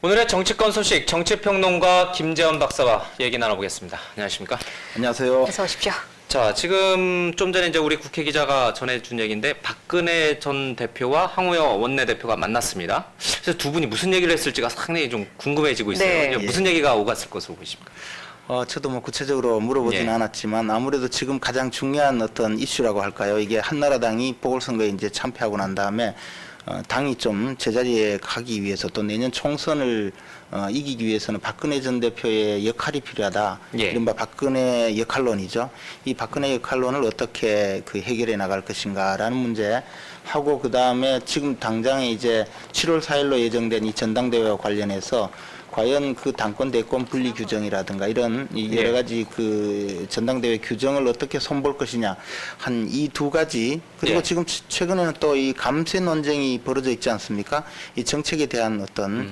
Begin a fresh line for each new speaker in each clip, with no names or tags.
오늘의 정치권 소식 정치평론가 김재원 박사와 얘기 나눠보겠습니다. 안녕하십니까?
안녕하세요.
어서 오십시오.
자, 지금 좀 전에 이제 우리 국회 기자가 전해준 얘기인데 박근혜 전 대표와 황우여 원내대표가 만났습니다. 그래서 두 분이 무슨 얘기를 했을지가 상당히 좀 궁금해지고 있어요.
네.
무슨 얘기가 오갔을 것으로 보십니까?
저도 뭐 구체적으로 물어보지는
예.
않았지만 아무래도 지금 가장 중요한 어떤 이슈라고 할까요? 이게 한나라당이 보궐선거에 이제 참패하고 난 다음에 당이 좀 제자리에 가기 위해서 또 내년 총선을 이기기 위해서는 박근혜 전 대표의 역할이 필요하다.
예.
이른바 박근혜 역할론이죠. 이 박근혜 역할론을 어떻게 해결해 나갈 것인가라는 문제 하고 그 다음에 지금 당장에 이제 7월 4일로 예정된 이 전당대회와 관련해서 과연 그 당권 대권 분리 규정이라든가 이런 여러 가지 그 전당대회 규정을 어떻게 손볼 것이냐 한 이 두 가지 그리고
예.
지금 최근에는 또 이 감세 논쟁이 벌어져 있지 않습니까? 이 정책에 대한 어떤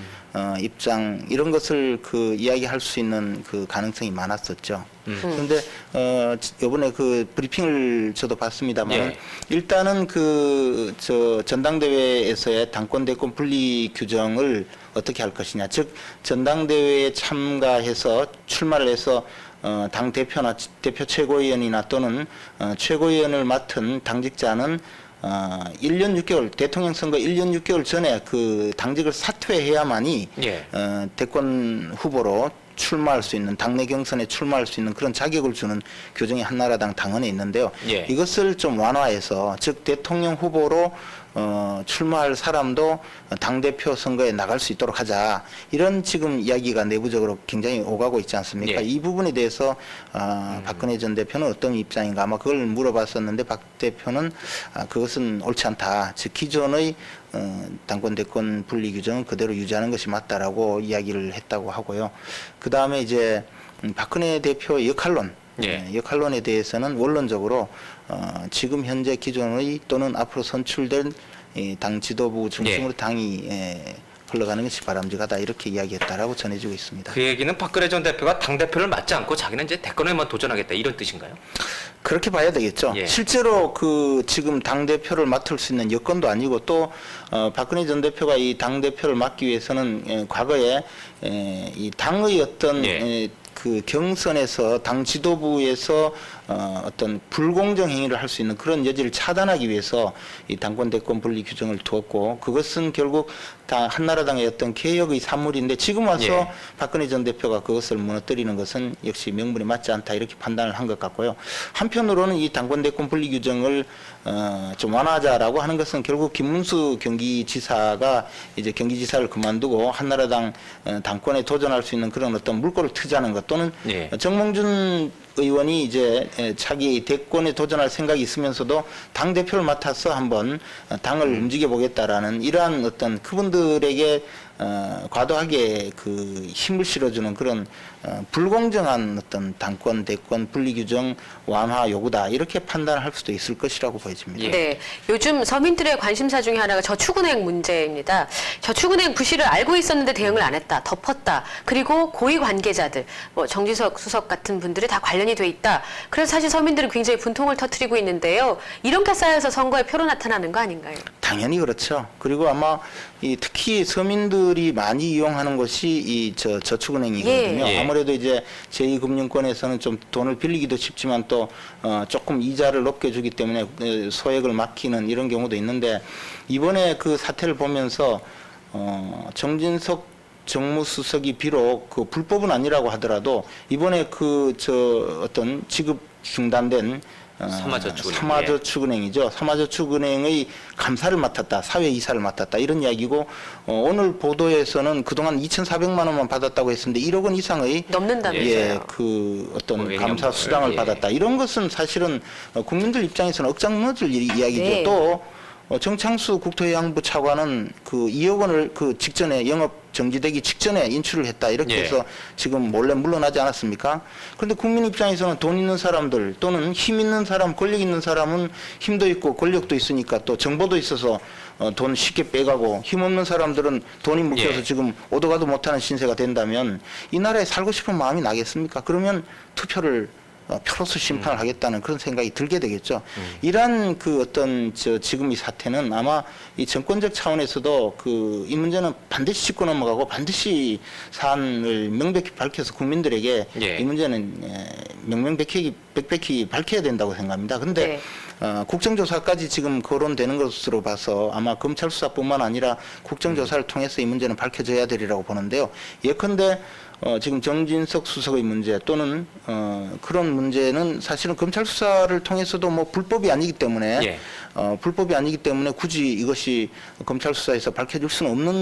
입장 이런 것을 그 이야기할 수 있는 그 가능성이 많았었죠. 그런데 이번에 그 브리핑을 저도 봤습니다만
예.
일단은 그 전당대회에서의 당권 대권 분리 규정을 어떻게 할 것이냐, 즉 전당대회에 참가해서 출마를 해서 당 대표나 대표 최고위원이나 또는 최고위원을 맡은 당직자는 1년 6개월 대통령 선거 1년 6개월 전에 그 당직을 사퇴해야만이
예.
대권 후보로 출마할 수 있는 당내 경선에 출마할 수 있는 그런 자격을 주는 규정이 한나라당 당헌에 있는데요.
예.
이것을 좀 완화해서 즉 대통령 후보로 출마할 사람도 당대표 선거에 나갈 수 있도록 하자. 이런 지금 이야기가 내부적으로 굉장히 오가고 있지 않습니까?
예.
이 부분에 대해서 박근혜 전 대표는 어떤 입장인가 아마 그걸 물어봤었는데 박 대표는 그것은 옳지 않다. 즉 기존의 당권 대권 분리 규정은 그대로 유지하는 것이 맞다라고 이야기를 했다고 하고요. 그 다음에 이제 박근혜 대표의 역할론,
예.
역할론에 대해서는 원론적으로 지금 현재 기존의 또는 앞으로 선출된 이 당 지도부 중심으로
예.
당이 흘러가는 것이 바람직하다 이렇게 이야기했다라고 전해지고 있습니다.
그 얘기는 박근혜 전 대표가 당대표를 맡지 않고 자기는 이제 대권에만 도전하겠다 이런 뜻인가요?
그렇게 봐야 되겠죠.
예.
실제로 그 지금 당 대표를 맡을 수 있는 여건도 아니고 또 박근혜 전 대표가 이 당 대표를 맡기 위해서는 과거에 이 당의 어떤
예.
그 경선에서 당 지도부에서 어떤 불공정 행위를 할 수 있는 그런 여지를 차단하기 위해서 이 당권 대권 분리 규정을 두었고 그것은 결국 다 한나라당의 어떤 개혁의 산물인데 지금 와서
예.
박근혜 전 대표가 그것을 무너뜨리는 것은 역시 명분이 맞지 않다 이렇게 판단을 한 것 같고요. 한편으로는 이 당권 대권 분리 규정을 좀 완화하자라고 하는 것은 결국 김문수 경기지사가 이제 경기지사를 그만두고 한나라당 당권에 도전할 수 있는 그런 어떤 물꼬를 트자는 것 또는
예.
정몽준 의원이 이제 자기 대권에 도전할 생각이 있으면서도 당 대표를 맡아서 한번 당을 움직여 보겠다라는 이러한 어떤 그분들에게 과도하게 그 힘을 실어주는 그런 불공정한 어떤 당권 대권 분리 규정 완화 요구다 이렇게 판단할 수도 있을 것이라고 보여집니다.
예.
네, 요즘 서민들의 관심사 중에 하나가 저축은행 문제입니다. 저축은행 부실을 알고 있었는데 대응을 안 했다, 덮었다. 그리고 고위 관계자들, 뭐 정진석 수석 같은 분들이 다 관련이 돼 있다. 그래서 사실 서민들은 굉장히 분통을 터뜨리고 있는데요. 이렇게 쌓여서 선거에 표로 나타나는 거 아닌가요?
당연히 그렇죠. 그리고 아마 특히 서민들이 많이 이용하는 것이 이 저축은행이거든요.
예.
아무래도 이제 제2금융권에서는 좀 돈을 빌리기도 쉽지만 또 조금 이자를 높게 주기 때문에 소액을 맡기는 이런 경우도 있는데 이번에 그 사태를 보면서 정진석 정무수석이 비록 그 불법은 아니라고 하더라도 이번에 어떤 지급 중단된 삼화저축은행이죠. 삼화저축은행의 감사를 맡았다, 사회이사를 맡았다 이런 이야기고 오늘 보도에서는 그동안 2,400만 원만 받았다고 했었는데 1억 원 이상의
넘는다면서요.
그 어떤
뭐
감사 수당을
예.
받았다. 이런 것은 사실은 국민들 입장에서는 억장 무너질 이야기죠.
네.
또 정창수 국토해양부 차관은 그 2억 원을 그 직전에 영업 정지되기 직전에 인출을 했다 이렇게
예.
해서 지금 몰래 물러나지 않았습니까? 그런데 국민 입장에서는 돈 있는 사람들 또는 힘 있는 사람, 권력 있는 사람은 힘도 있고 권력도 있으니까 또 정보도 있어서 돈 쉽게 빼가고 힘 없는 사람들은 돈이 묶여서
예.
지금 오도 가도 못하는 신세가 된다면 이 나라에 살고 싶은 마음이 나겠습니까? 그러면 투표를 표로서 심판을 하겠다는 그런 생각이 들게 되겠죠. 이러한 그 어떤 지금 이 사태는 아마 이 정권적 차원에서도 그 이 문제는 반드시 짚고 넘어가고 반드시 사안을 명백히 밝혀서 국민들에게
예.
이 문제는 명명백백히 밝혀야 된다고 생각합니다. 근데
네.
국정조사까지 지금 거론되는 것으로 봐서 아마 검찰 수사뿐만 아니라 국정조사를 통해서 이 문제는 밝혀져야 되리라고 보는데요. 예컨대 지금 정진석 수석의 문제 또는 그런 문제는 사실은 검찰 수사를 통해서도 뭐 불법이 아니기 때문에
예.
불법이 아니기 때문에 굳이 이것이 검찰 수사에서 밝혀질 수는 없는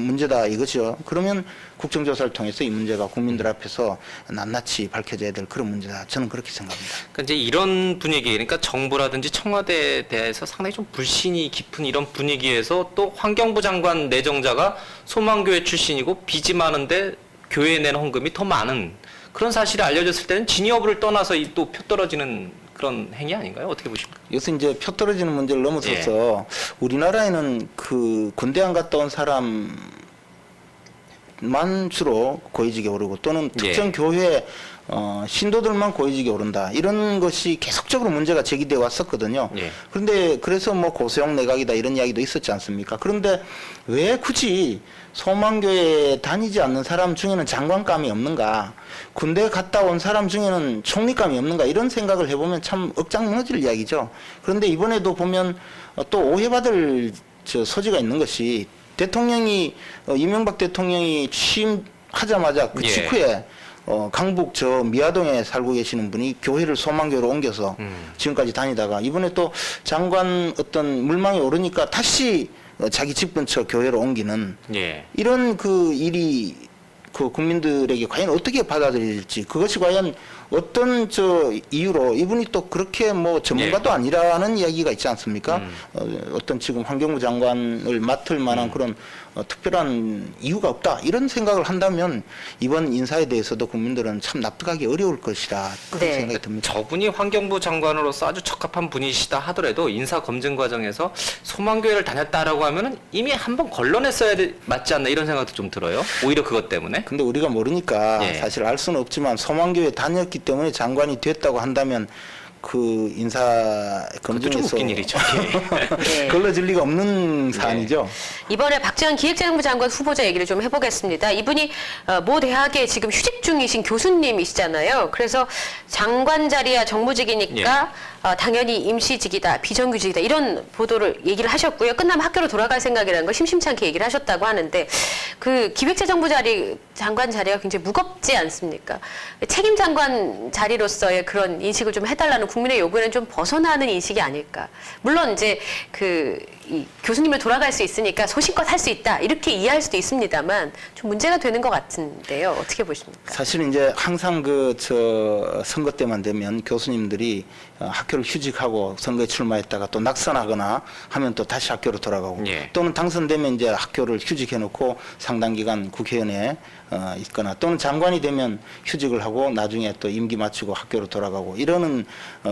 문제다 이거죠. 그러면 국정조사를 통해서 이 문제가 국민들 앞에서 낱낱이 밝혀져야 될 그런 문제다. 저는 그렇게 생각합니다.
그러니까 이제 이런 분위기, 그러니까 정부라든지 청와대에 대해서 상당히 좀 불신이 깊은 이런 분위기에서 또 환경부 장관 내정자가 소망교회 출신이고 빚이 많은데 교회에 내는 헌금이 더 많은 그런 사실이 알려졌을 때는 진위 여부를 떠나서 이 또 표 떨어지는 그런 행위 아닌가요? 어떻게 보십니까?
이것은 이제 표 떨어지는 문제를 넘어서서 우리나라에는 그 군대 안 갔다 온 사람만 주로 고위직에 오르고 또는 특정 교회 신도들만 고위직에 오른다. 이런 것이 계속적으로 문제가 제기되어 왔었거든요.
예.
그런데 그래서 뭐 고소영 내각이다 이런 이야기도 있었지 않습니까? 그런데 왜 굳이 소망교회에 다니지 않는 사람 중에는 장관감이 없는가? 군대 갔다 온 사람 중에는 총리감이 없는가? 이런 생각을 해보면 참 억장 무너질 이야기죠. 그런데 이번에도 보면 또 오해받을 소지가 있는 것이 대통령이 이명박 대통령이 취임하자마자 그
예.
직후에 강북 미아동에 살고 계시는 분이 교회를 소망교회로 옮겨서 지금까지 다니다가 이번에 또 장관 어떤 물망에 오르니까 다시 자기 집 근처 교회로 옮기는
예.
이런 그 일이 그 국민들에게 과연 어떻게 받아들일지 그것이 과연 어떤 이유로 이분이 또 그렇게 뭐 전문가도 아니라는 이야기가 있지 않습니까? 어떤 지금 환경부 장관을 맡을 만한 그런 특별한 이유가 없다 이런 생각을 한다면 이번 인사에 대해서도 국민들은 참 납득하기 어려울 것이라 그런
네.
생각이 듭니다.
저분이 환경부 장관으로서 아주 적합한 분이시다 하더라도 인사 검증 과정에서 소망교회를 다녔다라고 하면은 이미 한번 걸러냈어야 맞지 않나 이런 생각도 좀 들어요. 오히려 그것 때문에.
근데 우리가 모르니까
예.
사실 알 수는 없지만 소망교회 다녔기 때문에 장관이 됐다고 한다면 그 인사
그것도 좀
검증에서
웃긴 일이죠.
네.
걸러질 리가 없는 사안이죠.
이번에 박지원 기획재정부 장관 후보자 얘기를 좀 해보겠습니다. 이분이 모 대학에 지금 휴직 중이신 교수님이시잖아요. 그래서 장관 자리야 정무직이니까 당연히 임시직이다, 비정규직이다 이런 보도를 얘기를 하셨고요. 끝나면 학교로 돌아갈 생각이라는 걸 심심찮게 얘기를 하셨다고 하는데 그 기획재정부 장관 자리가 굉장히 무겁지 않습니까? 책임 장관 자리로서의 그런 인식을 좀 해달라는 국민의 요구는 좀 벗어나는 인식이 아닐까. 물론 이제 이 교수님을 돌아갈 수 있으니까 소신껏 할 수 있다 이렇게 이해할 수도 있습니다만 좀 문제가 되는 것 같은데요. 어떻게 보십니까?
사실 이제 항상 선거 때만 되면 교수님들이 학교를 휴직하고 선거에 출마했다가 또 낙선하거나 하면 또 다시 학교로 돌아가고
예.
또는 당선되면 이제 학교를 휴직해놓고 상당 기간 국회의원에 있거나 또는 장관이 되면 휴직을 하고 나중에 또 임기 마치고 학교로 돌아가고 이러는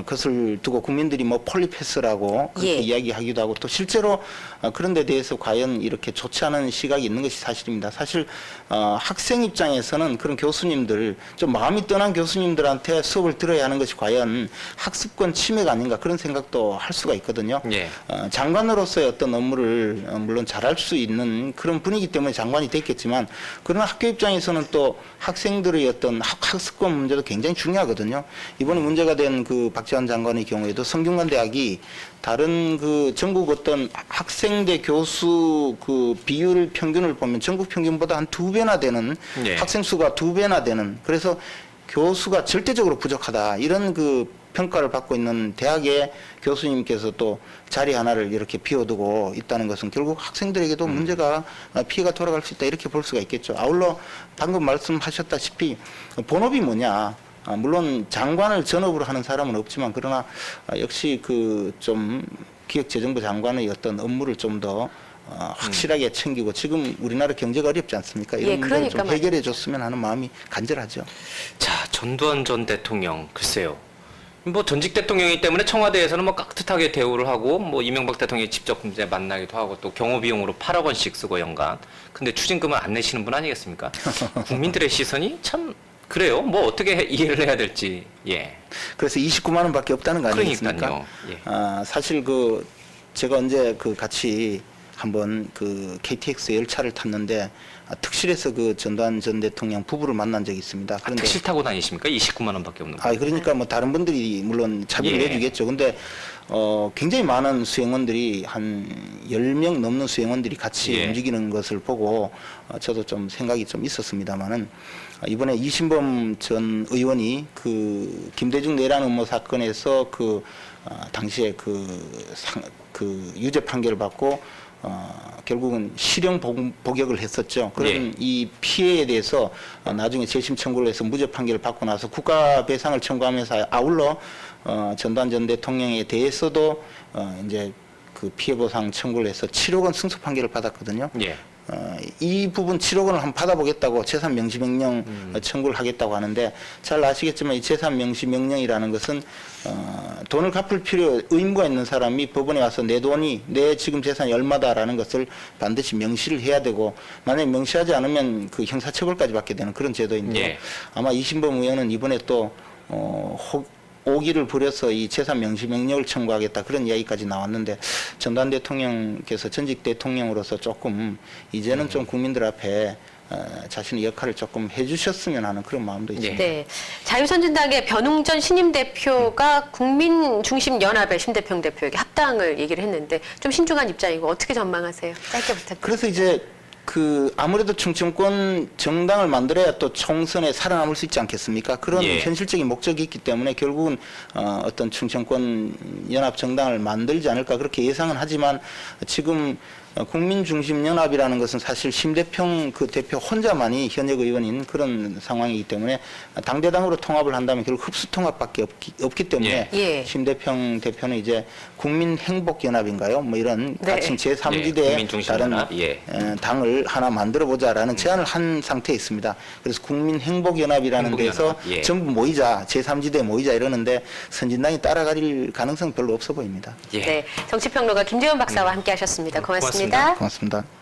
것을 두고 국민들이 뭐 폴리패스라고 그렇게
예.
이야기하기도 하고 또 실제로 그런 데 대해서 과연 이렇게 좋지 않은 시각이 있는 것이 사실입니다. 사실 학생 입장에서는 그런 교수님들 좀 마음이 떠난 교수님들한테 수업을 들어야 하는 것이 과연 학습권 침해가 아닌가 그런 생각도 할 수가 있거든요.
예.
장관으로서의 어떤 업무를 물론 잘할 수 있는 그런 분이기 때문에 장관이 됐겠지만 그러나 학교 입장에서는 또 학생들의 어떤 학습권 문제도 굉장히 중요하거든요. 이번에 문제가 된 그 박지원 장관의 경우에도 성균관대학이 다른 그 전국 어떤 학생대 교수 그 비율 평균을 보면 전국 평균보다 한 2배나 되는
예.
학생 수가 2배나 되는 그래서 교수가 절대적으로 부족하다 이런 그 평가를 받고 있는 대학의 교수님께서 또 자리 하나를 이렇게 비워두고 있다는 것은 결국 학생들에게도 문제가 피해가 돌아갈 수 있다 이렇게 볼 수가 있겠죠. 아울러 방금 말씀하셨다시피 본업이 뭐냐. 물론 장관을 전업으로 하는 사람은 없지만 그러나 역시 그 좀 기획재정부 장관의 어떤 업무를 좀 더 확실하게 챙기고 지금 우리나라 경제가 어렵지 않습니까? 이런
예,
문제를 좀
그러니까
해결해 줬으면 하는 마음이 간절하죠.
자, 전두환 전 대통령 글쎄요. 뭐 전직 대통령이기 때문에 청와대에서는 뭐 깍듯하게 대우를 하고 뭐 이명박 대통령이 직접 이제 만나기도 하고 또 경호 비용으로 8억 원씩 쓰고 연간. 근데 추징금을 안 내시는 분 아니겠습니까? 국민들의 시선이 참 그래요? 뭐 어떻게 이해를 해야 될지. 예.
그래서 29만 원밖에 없다는 거 아니겠습니까?
그러니까요. 예.
사실 제가 언제 같이 한번 KTX 열차를 탔는데 특실에서 전두환 전 대통령 부부를 만난 적이 있습니다. 그런데
택시 타고 다니십니까? 29만 원밖에 없는 거.
그러니까 뭐 다른 분들이 물론 차비를
예.
해주겠죠. 근데 굉장히 많은 수행원들이 한 10명 넘는 수행원들이 같이
예.
움직이는 것을 보고 저도 좀 생각이 좀 있었습니다만은 이번에 이신범 전 의원이 김대중 내란 음모 사건에서 당시에 유죄 판결을 받고 결국은 실형 복역을 했었죠. 그런
예.
이 피해에 대해서 나중에 재심 청구를 해서 무죄 판결을 받고 나서 국가 배상을 청구하면서 아울러 전두환 전 대통령에 대해서도 이제 피해 보상 청구를 해서 7억 원 승소 판결을 받았거든요.
예.
이 부분 7억 원을 한번 받아보겠다고 재산 명시 명령 청구를 하겠다고 하는데 잘 아시겠지만 이 재산 명시 명령이라는 것은 돈을 갚을 의무가 있는 사람이 법원에 와서 내 지금 재산이 얼마다라는 것을 반드시 명시를 해야 되고 만약에 명시하지 않으면 형사처벌까지 받게 되는 그런 제도인데
예.
아마 이신범 의원은 이번에 또 오기를 부려서 이 재산 명시 명령을 청구하겠다 그런 이야기까지 나왔는데 전두환 대통령께서 전직 대통령으로서 조금 이제는 좀 국민들 앞에 자신의 역할을 조금 해주셨으면 하는 그런 마음도 있습니다.
네. 자유선진당의 변웅전 신임 대표가 국민중심연합의 심대평 대표에게 합당을 얘기를 했는데 좀 신중한 입장이고 어떻게 전망하세요? 짧게 부탁드립니다.
그래서 이제 아무래도 충청권 정당을 만들어야 또 총선에 살아남을 수 있지 않겠습니까? 그런
예.
현실적인 목적이 있기 때문에 결국은 어떤 충청권 연합 정당을 만들지 않을까 그렇게 예상은 하지만 지금 국민중심연합이라는 것은 사실 심대평 대표 혼자만이 현역 의원인 그런 상황이기 때문에 당대당으로 통합을 한다면 결국 흡수통합밖에 없기 때문에
예.
심대평 대표는 이제 국민행복연합인가요? 뭐 이런
네.
가칭
예,
제3지대 다른
국민중심연합, 예.
당을 하나 만들어보자라는 제안을 한 상태에 있습니다. 그래서 국민행복연합이라는 데서
예.
전부 모이자, 제3지대 모이자 이러는데 선진당이 따라갈 가능성 별로 없어 보입니다.
예.
네. 정치평론가 김재원 박사와 함께 하셨습니다. 고맙습니다.
고맙습니다.